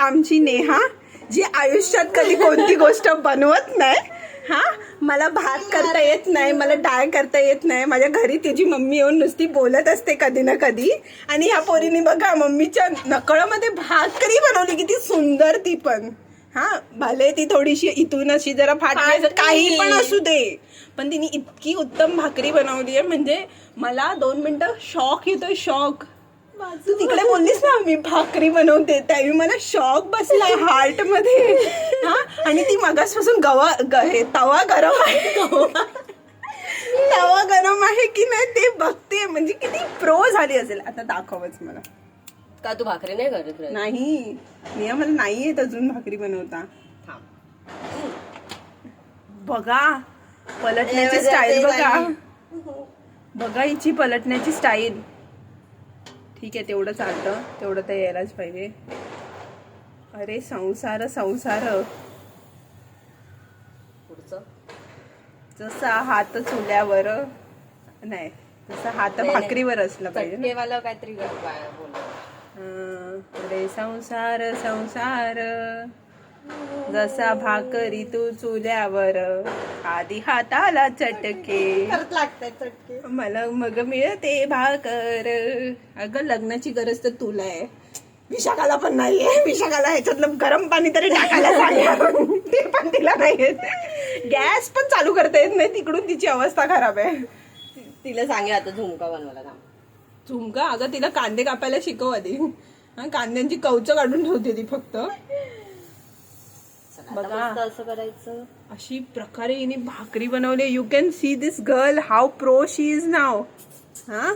आमची नेहा, जी आयुष्यात कधी कोणती गोष्ट बनवत नाही. हा, मला भात करता येत नाही, मला डाळ करता येत नाही. माझ्या घरी तिची मम्मी येऊन नुसती बोलत असते कधी ना कधी. आणि ह्या पोरीने बघा मम्मीच्या नकळामध्ये भाकरी बनवली, किती सुंदर ती पण. हा, भले ती थोडीशी इथून अशी जरा फाटली, काही पण असू दे, पण तिने इतकी उत्तम भाकरी बनवली आहे. म्हणजे मला 2 मिनिटं शॉक येतोय, शॉक. तू तिकडे बोललीस ना मी भाकरी बनवते, त्यावेळी मला शॉक बसला हार्ट मध्ये. हा, आणि ती मगासपासून तवा गरम आहे, तवा गरम आहे की नाही ते बघते. म्हणजे किती प्रो झाली असेल. आता दाखवच मला. का तू भाकरी नाही करत? नाही, निया मला नाही येत अजून भाकरी बनवता. बघा पलटण्याची स्टाईल, बघा बघा हिची पलटण्याची स्टाईल. ठीक आहे, तेवढं चालतं, तेवढं तर यायलाच पाहिजे. अरे संसार संसार. पुढचं जसा हात चुल्यावर नाही, तसा हात भाकरीवर असला पाहिजे. काहीतरी अरे संसार संसार, जसा भाकरी तू चुल्यावर, आधी हाताला चटके लागतात चटके, मला मग मिळते भाकर. अगं लग्नाची गरज तर तुला आहे, विशाखाला पण नाहीये. विशाखाला ह्याच्यातलं गरम पाणी तरी टाकायला सांग, ते पण तिला नाहीये. गॅस पण चालू करता येत नाही, तिकडून तिची अवस्था खराब आहे. तिला सांगे आता झुमका बनवायला. झुमका? अगं तिला कांदे कापायला शिकव आधी. कांद्यांची कवच काढून ठेवते ती फक्त. बघा असं करायचं. अशी प्रकारे हिने भाकरी बनवली. You can see this girl how pro she is नाव. हा,